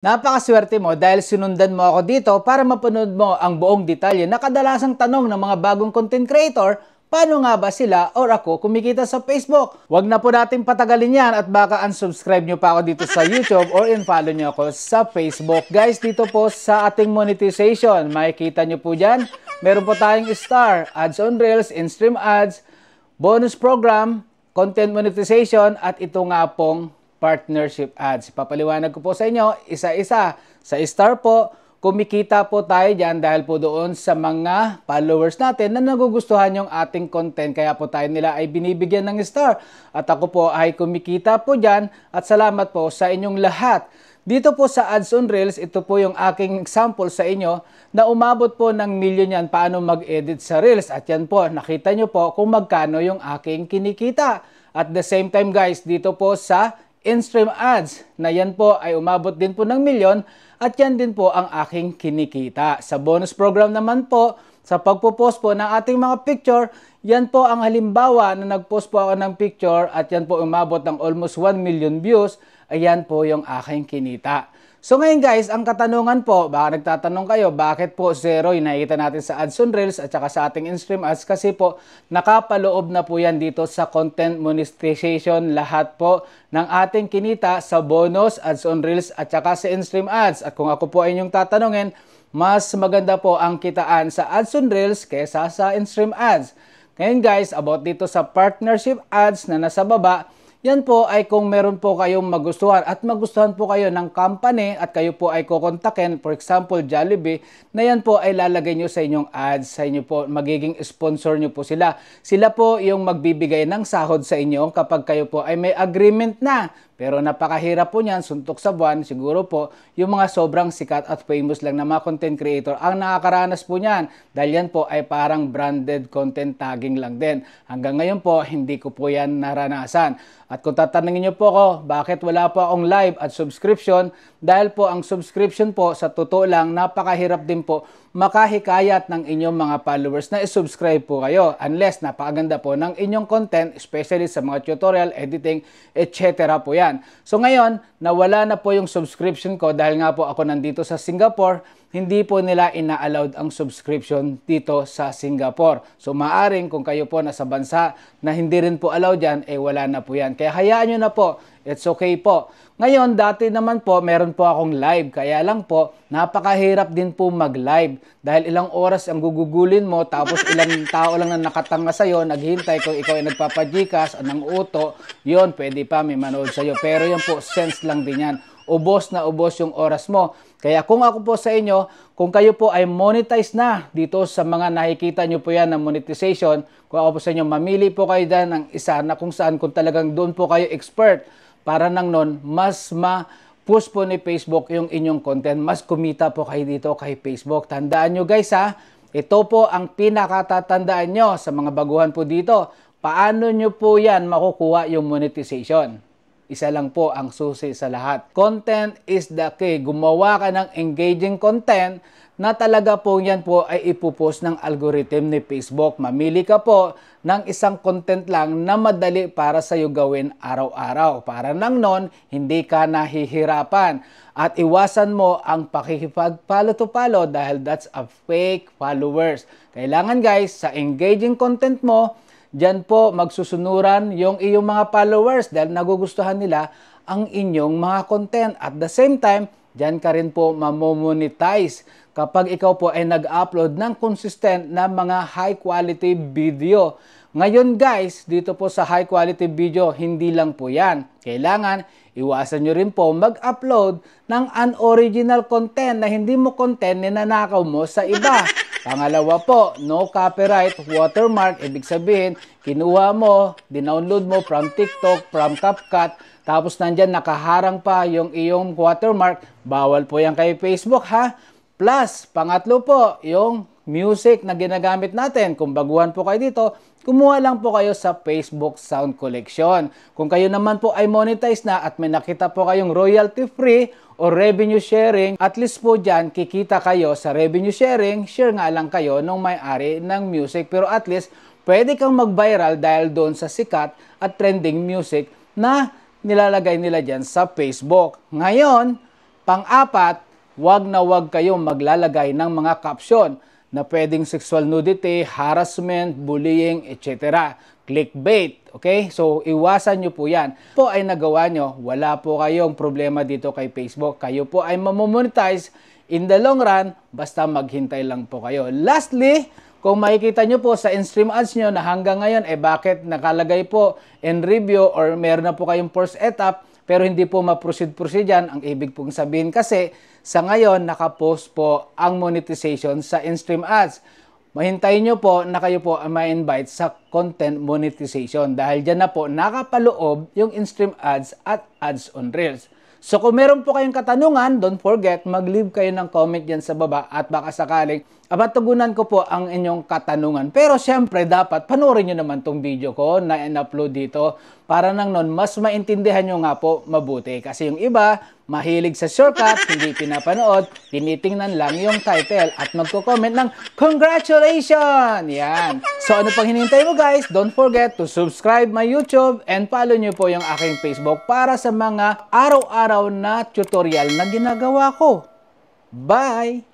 Napakaswerte mo dahil sinundan mo ako dito para mapanood mo ang buong detalye na kadalasang tanong ng mga bagong content creator, paano nga ba sila or ako kumikita sa Facebook? Huwag na po natin patagalin yan at baka unsubscribe nyo pa ako dito sa YouTube or in-follow nyo ako sa Facebook. Guys, dito po sa ating monetization, makikita nyo po dyan, meron po tayong star, ads on Reels, in-stream ads, bonus program, content monetization at ito nga pong partnership ads. Papaliwanag ko po sa inyo, isa-isa. Sa star po, kumikita po tayo dyan dahil po doon sa mga followers natin na nagugustuhan yung ating content. Kaya po tayo nila ay binibigyan ng star. At ako po ay kumikita po dyan at salamat po sa inyong lahat. Dito po sa Ads on Reels, ito po yung aking example sa inyo na umabot po ng million yan paano mag-edit sa Reels. At yan po, nakita nyo po kung magkano yung aking kinikita. At the same time guys, dito po sa in-stream ads na yan po ay umabot din po ng milyon at yan din po ang aking kinikita. Sa bonus program naman po, sa pagpo-post po ng ating mga picture, yan po ang halimbawa na nag-post po ako ng picture at yan po umabot ng almost 1 million views, ayan po yung aking kinita. So ngayon guys, ang katanungan po, baka nagtatanong kayo, bakit po zero yung nakikita natin sa Ads on Reels at saka sa ating in-stream ads? Kasi po, nakapaloob na po yan dito sa content monetization lahat po ng ating kinita sa bonus, Ads on Reels at saka sa in-stream ads. At kung ako po ay inyong tatanungin, mas maganda po ang kitaan sa Ads on Reels kaysa sa in-stream ads. Ngayon guys, about dito sa partnership ads na nasa baba, yan po ay kung meron po kayong magustuhan at magustuhan po kayo ng company at kayo po ay kukontakin, for example Jollibee, na yan po ay lalagay nyo sa inyong ads, sa inyo po, magiging sponsor nyo po sila. Sila po yung magbibigay ng sahod sa inyo kapag kayo po ay may agreement na. Pero napakahirap po niyan, suntok sa buwan, siguro po yung mga sobrang sikat at famous lang na mga content creator ang nakakaranas po niyan. Dahil yan po ay parang branded content tagging lang din. Hanggang ngayon po, hindi ko po yan naranasan. At kung tatanungin niyo po ako, bakit wala po akong live at subscription? Dahil po ang subscription po, sa totoo lang, napakahirap din po makahikayat ng inyong mga followers na i-subscribe po kayo unless napakaganda po ng inyong content, especially sa mga tutorial, editing, etc. po yan. So ngayon, nawala na po yung subscription ko dahil nga po ako nandito sa Singapore, hindi po nila ina-allowed ang subscription dito sa Singapore. So maaring kung kayo po nasa bansa na hindi rin po allowed yan, eh wala na po yan. Kaya hayaan nyo na po, it's okay po. Ngayon, dati naman po, meron po akong live. Kaya lang po, napakahirap din po mag-live. Dahil ilang oras ang gugugulin mo, tapos ilang tao lang na nakatanga sa'yo, naghihintay kung ikaw ay nagpapajikas, anong uto, yun, pwede pa, may manood sa'yo. Pero yun po, sense lang din yan. Ubos na ubos yung oras mo. Kaya kung ako po sa inyo, kung kayo po ay monetize na dito sa mga nakikita nyo po yan na monetization, kung ako po sa inyo, mamili po kayo dyan ng isa na kung saan, kung talagang doon po kayo expert, para nang nun, mas ma-push po ni Facebook yung inyong content. Mas kumita po kayo dito kay Facebook. Tandaan nyo guys ha, ito po ang pinakatatandaan nyo sa mga baguhan po dito. Paano nyo po yan makukuha yung monetization? Isa lang po ang susi sa lahat. Content is the key. Gumawa ka ng engaging content na talaga po yan po ay ipupost ng algorithm ni Facebook. Mamili ka po ng isang content lang na madali para sa iyo gawin araw-araw. Para nang non, hindi ka nahihirapan. At iwasan mo ang pakikipag-follow to follow dahil that's a fake followers. Kailangan guys, sa engaging content mo, diyan po magsusunuran yung iyong mga followers dahil nagugustuhan nila ang inyong mga content. At the same time, diyan ka rin po mamomonetize kapag ikaw po ay nag-upload ng consistent na mga high quality video. Ngayon guys, dito po sa high quality video, hindi lang po yan. Kailangan iwasan nyo rin po mag-upload ng unoriginal content na hindi mo content ninanakaw mo sa iba. Pangalawa po, no copyright, watermark, ibig sabihin, kinuha mo, dinownload mo from TikTok, from CapCut, tapos nandyan nakaharang pa yung iyong watermark, bawal po yan kay Facebook ha. Plus, pangatlo po, yung music na ginagamit natin. Kung baguhan po kayo dito, kumuha lang po kayo sa Facebook Sound Collection. Kung kayo naman po ay monetize na at may nakita po kayong royalty free o revenue sharing, at least po dyan, kikita kayo sa revenue sharing, share nga lang kayo nung may-ari ng music. Pero at least, pwede kang mag-viral dahil doon sa sikat at trending music na nilalagay nila dyan sa Facebook. Ngayon, Pang-apat, wag na wag kayong maglalagay ng mga caption na pwedeng sexual nudity, harassment, bullying, etc. Clickbait, okay? So, iwasan nyo po yan. Po ay nagawa nyo, wala po kayong problema dito kay Facebook. Kayo po ay mamomonetize in the long run, basta maghintay lang po kayo. Lastly, kung makikita nyo po sa in-stream ads nyo na hanggang ngayon, bakit nakalagay po in review or meron na po kayong first etap, pero hindi po ma-proceed yan, ang ibig pong sabihin kasi, sa ngayon, nakapost po ang monetization sa in-stream ads. Mahintayin nyo po na kayo po ang ma-invite sa content monetization dahil dyan na po nakapaloob yung in-stream ads at ads on Reels. So kung meron po kayong katanungan, don't forget, mag-leave kayo ng comment dyan sa baba at baka sakaling matugunan ko po ang inyong katanungan. Pero syempre, dapat panoorin nyo naman tong video ko na in-upload dito para nang nun, mas maintindihan nyo nga po mabuti. Kasi yung iba, mahilig sa shortcut, hindi pinapanood, tinitingnan lang yung title at magko-comment ng congratulations! Yan. So ano pang hinihintay mo guys? Don't forget to subscribe my YouTube and follow nyo po yung aking Facebook para sa mga araw-araw na tutorial na ginagawa ko. Bye!